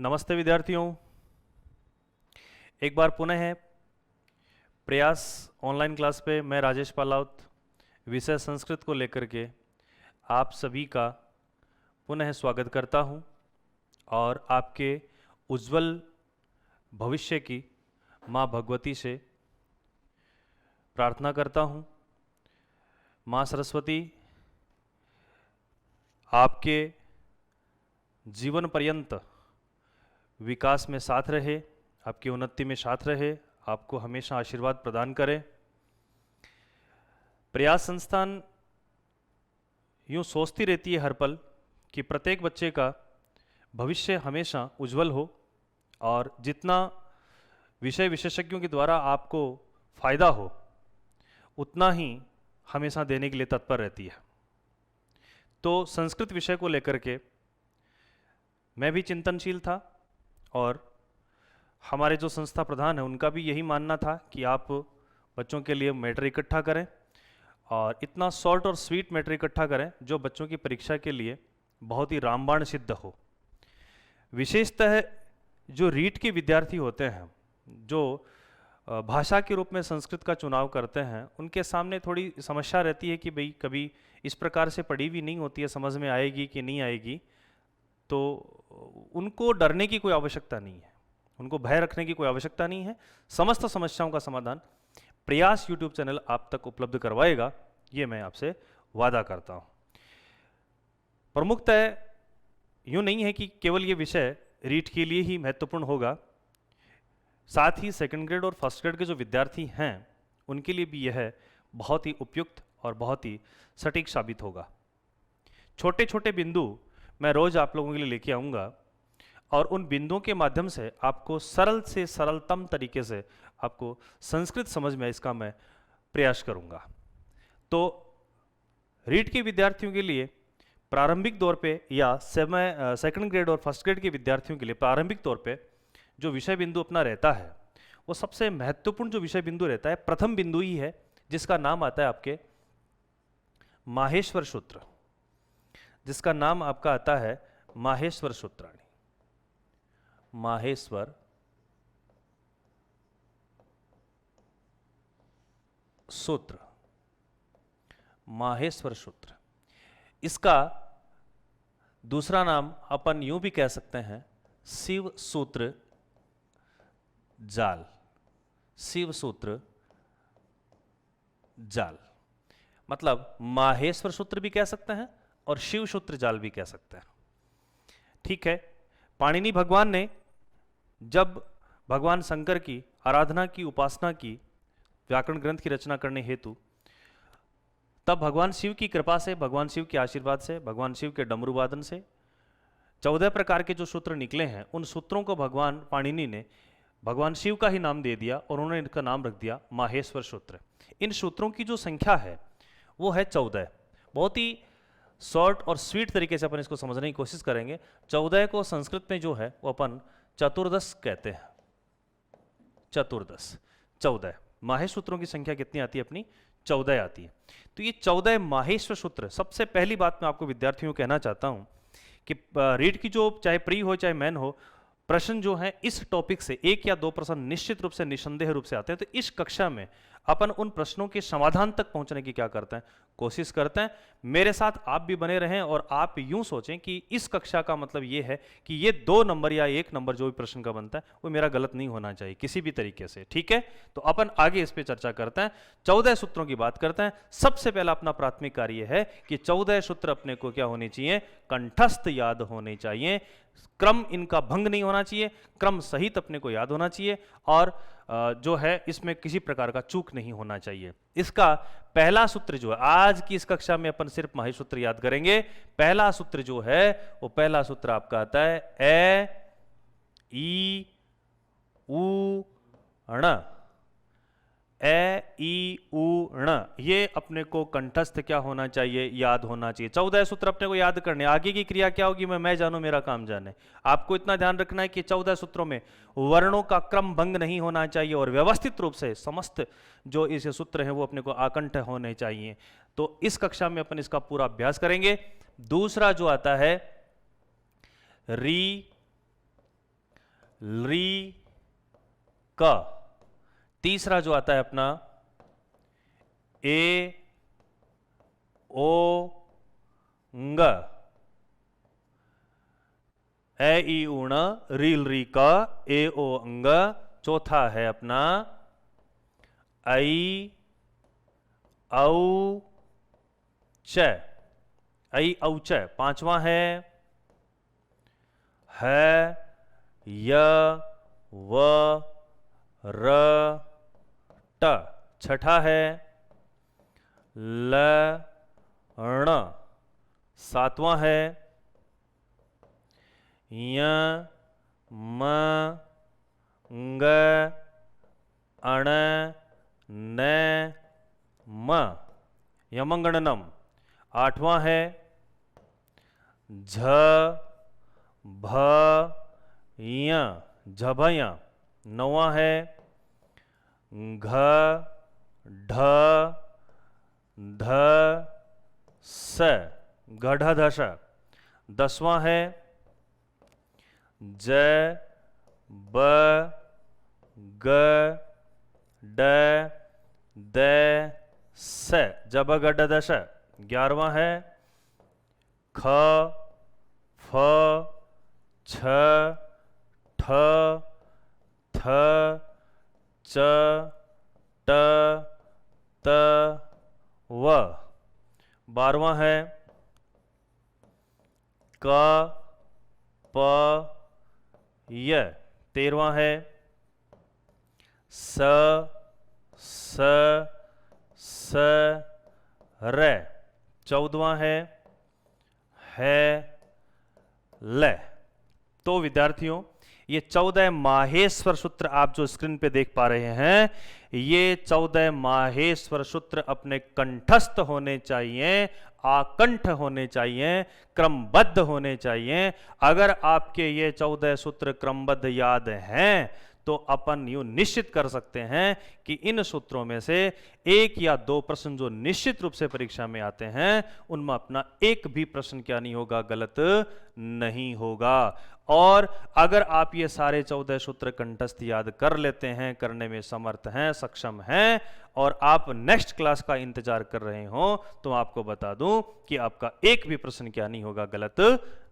नमस्ते विद्यार्थियों, एक बार पुनः है प्रयास ऑनलाइन क्लास पे मैं राजेश पालावत विषय संस्कृत को लेकर के आप सभी का पुनः स्वागत करता हूं और आपके उज्जवल भविष्य की माँ भगवती से प्रार्थना करता हूं। माँ सरस्वती आपके जीवन पर्यंत विकास में साथ रहे, आपकी उन्नति में साथ रहे, आपको हमेशा आशीर्वाद प्रदान करें। प्रयास संस्थान यूँ सोचती रहती है हर पल कि प्रत्येक बच्चे का भविष्य हमेशा उज्जवल हो और जितना विषय विशेषज्ञों के द्वारा आपको फायदा हो उतना ही हमेशा देने के लिए तत्पर रहती है। तो संस्कृत विषय को लेकर के मैं भी चिंतनशील था और हमारे जो संस्था प्रधान है उनका भी यही मानना था कि आप बच्चों के लिए मैटर इकट्ठा करें और इतना शॉर्ट और स्वीट मैटर इकट्ठा करें जो बच्चों की परीक्षा के लिए बहुत ही रामबाण सिद्ध हो। विशेषतः जो रीट के विद्यार्थी होते हैं, जो भाषा के रूप में संस्कृत का चुनाव करते हैं, उनके सामने थोड़ी समस्या रहती है कि भाई कभी इस प्रकार से पढ़ी हुई नहीं होती है, समझ में आएगी कि नहीं आएगी। तो उनको डरने की कोई आवश्यकता नहीं है, उनको भय रखने की कोई आवश्यकता नहीं है। समस्त समस्याओं का समाधान प्रयास यूट्यूब चैनल आप तक उपलब्ध करवाएगा, ये मैं आपसे वादा करता हूँ। प्रमुखतः यूँ नहीं है कि केवल ये विषय रीट के लिए ही महत्वपूर्ण होगा, साथ ही सेकंड ग्रेड और फर्स्ट ग्रेड के जो विद्यार्थी हैं उनके लिए भी यह बहुत ही उपयुक्त और बहुत ही सटीक साबित होगा। छोटे छोटे बिंदु मैं रोज आप लोगों के लिए लेके आऊँगा और उन बिंदुओं के माध्यम से आपको सरल से सरलतम तरीके से आपको संस्कृत समझ में इसका मैं प्रयास करूँगा। तो रीट के विद्यार्थियों के लिए प्रारंभिक दौर पे या सेकंड ग्रेड और फर्स्ट ग्रेड के विद्यार्थियों के लिए प्रारंभिक तौर पे जो विषय बिंदु अपना रहता है वो सबसे महत्वपूर्ण जो विषय बिंदु रहता है, प्रथम बिंदु ही है जिसका नाम आता है आपके माहेश्वर सूत्र, जिसका नाम आपका आता है माहेश्वर सूत्राणी। माहेश्वर सूत्र, माहेश्वर सूत्र। इसका दूसरा नाम अपन यूं भी कह सकते हैं शिव सूत्र जाल। शिव सूत्र जाल मतलब माहेश्वर सूत्र भी कह सकते हैं और शिव सूत्र जाल भी कह सकते हैं। ठीक है, पाणिनि भगवान ने जब भगवान शंकर की आराधना की, उपासना की, व्याकरण ग्रंथ की रचना करने हेतु, तब भगवान शिव की कृपा से, भगवान शिव के आशीर्वाद से, भगवान शिव के डमरू वादन से 14 प्रकार के जो सूत्र निकले हैं, उन सूत्रों को भगवान पाणिनि ने भगवान शिव का ही नाम दे दिया और उन्होंने इनका नाम रख दिया माहेश्वर सूत्र। इन सूत्रों की जो संख्या है वो है 14। बहुत ही शॉर्ट और स्वीट तरीके से अपन इसको समझने की कोशिश करेंगे। 14 को संस्कृत में जो है वो अपन चतुर्दश कहते हैं। चतुर्दश, 14 माहेश्वर सूत्रों की संख्या कितनी आती है अपनी? 14 आती है। तो ये 14 माहेश्वर सूत्र, सबसे पहली बात मैं आपको विद्यार्थियों को कहना चाहता हूं कि रीट की जो चाहे प्री हो चाहे मैन हो, प्रश्न जो है इस टॉपिक से 1 या 2 प्रश्न निश्चित रूप से, निसंदेह रूप से आते हैं। तो इस कक्षा में अपन उन प्रश्नों के समाधान तक पहुंचने की क्या करते हैं, कोशिश करते हैं। मेरे साथ आप भी बने रहें और आप यूं सोचें कि इस कक्षा का मतलब ये है कि ये 2 नंबर या 1 नंबर जो भी प्रश्न का बनता है वो मेरा गलत नहीं होना चाहिए किसी भी तरीके से। ठीक है, तो अपन आगे इस पे चर्चा करते हैं। 14 सूत्रों की बात करते हैं। सबसे पहला अपना प्राथमिक कार्य है कि 14 सूत्र अपने को क्या होने चाहिए? कंठस्थ याद होने चाहिए। क्रम इनका भंग नहीं होना चाहिए, क्रम सहित अपने को याद होना चाहिए और जो है इसमें किसी प्रकार का चूक नहीं होना चाहिए। इसका पहला सूत्र जो है, आज की इस कक्षा में अपन सिर्फ माहेश्वर सूत्र याद करेंगे। पहला सूत्र जो है वो पहला सूत्र आपका आता है ए ई उ ण। ए ई उ ण, ये अपने को कंठस्थ क्या होना चाहिए? याद होना चाहिए। 14 सूत्र अपने को याद करने, आगे की क्रिया क्या होगी मैं जानू मेरा काम जाने। आपको इतना ध्यान रखना है कि 14 सूत्रों में वर्णों का क्रम भंग नहीं होना चाहिए और व्यवस्थित रूप से समस्त जो इस सूत्र हैं वो अपने को आकंठ होने चाहिए। तो इस कक्षा में अपन इसका पूरा अभ्यास करेंगे। दूसरा जो आता है री री क। तीसरा जो आता है अपना ए ओ ंग, ए ई ऊण रील री क ए ओ अंग। चौथा है अपना आई औ च, आई औ च। पांचवा है य व र ट। छठा है ल ण। सातवां है य म ंग अण न म, यमंगणनम। आठवां है झ भ य, झभय। नौवां है घ ढ ध स, गढ़धस। दसवां है ज ब ग ड द स, जबगडदस। 11वां है ख फ छ ठ थ च ट त व। 12वां है क प य। 13वां है स स स र। 14वां है ल। तो विद्यार्थियों, ये 14 माहेश्वर सूत्र आप जो स्क्रीन पे देख पा रहे हैं, ये 14 माहेश्वर सूत्र अपने कंठस्थ होने चाहिए, आकंठ होने चाहिए, क्रमबद्ध होने चाहिए। अगर आपके ये 14 सूत्र क्रमबद्ध याद हैं तो अपन यूं निश्चित कर सकते हैं कि इन सूत्रों में से एक या दो प्रश्न जो निश्चित रूप से परीक्षा में आते हैं, उनमें अपना एक भी प्रश्न क्या नहीं होगा, गलत नहीं होगा। और अगर आप ये सारे 14 सूत्र कंठस्थ याद कर लेते हैं, करने में समर्थ हैं, सक्षम हैं, और आप नेक्स्ट क्लास का इंतजार कर रहे हो, तो आपको बता दूं कि आपका एक भी प्रश्न क्या नहीं होगा, गलत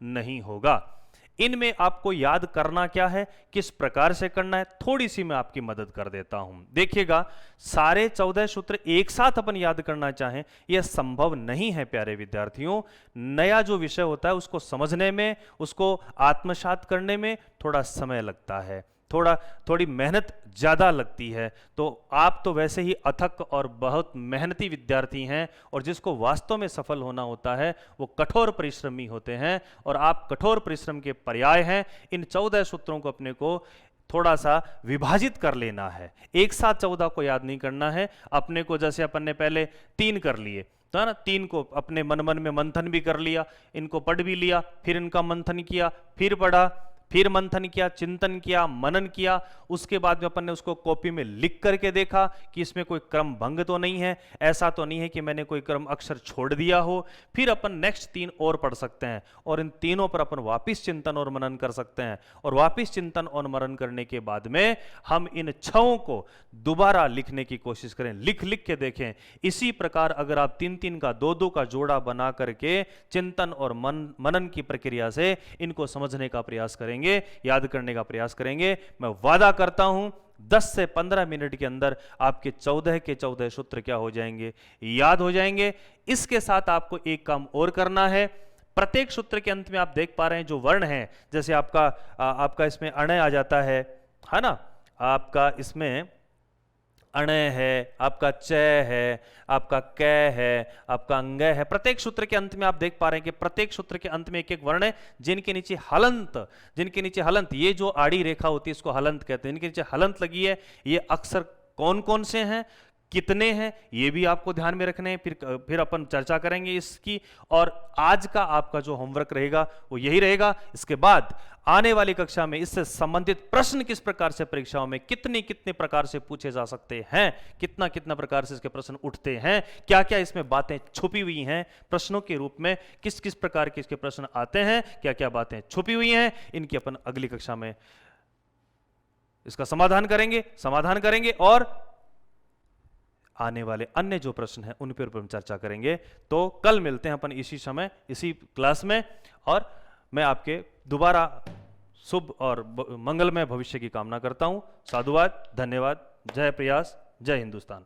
नहीं होगा। इनमें आपको याद करना क्या है, किस प्रकार से करना है, थोड़ी सी मैं आपकी मदद कर देता हूं। देखिएगा, सारे 14 सूत्र एक साथ अपन याद करना चाहें, यह संभव नहीं है प्यारे विद्यार्थियों। नया जो विषय होता है उसको समझने में, उसको आत्मसात करने में थोड़ा समय लगता है, थोड़ी मेहनत ज़्यादा लगती है। तो आप तो वैसे ही अथक और बहुत मेहनती विद्यार्थी हैं, और जिसको वास्तव में सफल होना होता है वो कठोर परिश्रमी होते हैं, और आप कठोर परिश्रम के पर्याय हैं। इन 14 सूत्रों को अपने को थोड़ा सा विभाजित कर लेना है, एक साथ 14 को याद नहीं करना है। अपने को जैसे अपन ने पहले 3 कर लिए, तो है ना, 3 को अपने मन में मंथन भी कर लिया, इनको पढ़ भी लिया, फिर इनका मंथन किया, फिर पढ़ा, फिर मंथन किया, चिंतन किया, मनन किया। उसके बाद में अपन ने उसको कॉपी में लिख करके देखा कि इसमें कोई क्रम भंग तो नहीं है, ऐसा तो नहीं है कि मैंने कोई क्रम अक्षर छोड़ दिया हो। फिर अपन नेक्स्ट 3 और पढ़ सकते हैं, और इन तीनों पर अपन वापिस चिंतन और मनन कर सकते हैं। और वापिस चिंतन और मनन करने के बाद में हम इन 6 को दोबारा लिखने की कोशिश करें, लिख लिख के देखें। इसी प्रकार अगर आप 3-3 का 2-2 का जोड़ा बना करके चिंतन और मनन की प्रक्रिया से इनको समझने का प्रयास करेंगे, याद करने का प्रयास करेंगे, मैं वादा करता हूं 10 से 15 मिनट के अंदर आपके 14 के 14 सूत्र क्या हो जाएंगे, याद हो जाएंगे। इसके साथ आपको एक काम और करना है। प्रत्येक सूत्र के अंत में आप देख पा रहे हैं जो वर्ण है, जैसे आपका इसमें अण आ जाता है ना, आपका इसमें अण है, आपका च है, आपका क है, आपका अंग है। प्रत्येक सूत्र के अंत में आप देख पा रहे हैं कि प्रत्येक सूत्र के अंत में एक एक वर्ण है जिनके नीचे हलंत, ये जो आड़ी रेखा होती है इसको हलंत कहते हैं, इनके नीचे हलंत लगी है। ये अक्षर कौन कौन से हैं, कितने हैं, ये भी आपको ध्यान में रखने हैं। फिर अपन चर्चा करेंगे इसकी। और आज का आपका जो होमवर्क रहेगा वो यही रहेगा। इसके बाद आने वाली कक्षा में इससे संबंधित प्रश्न किस प्रकार से परीक्षाओं में कितने प्रकार से पूछे जा सकते हैं, कितना प्रकार से इसके प्रश्न उठते हैं, क्या क्या इसमें बातें छुपी हुई हैं प्रश्नों के रूप में, किस किस प्रकार के इसके प्रश्न आते हैं, क्या क्या बातें छुपी हुई हैं, इनकी अपन अगली कक्षा में इसका समाधान करेंगे और आने वाले अन्य जो प्रश्न हैं उन पर हम चर्चा करेंगे। तो कल मिलते हैं अपन इसी समय इसी क्लास में, और मैं आपके दोबारा शुभ और मंगलमय भविष्य की कामना करता हूं। साधुवाद, धन्यवाद, जय प्रयास, जय हिंदुस्तान।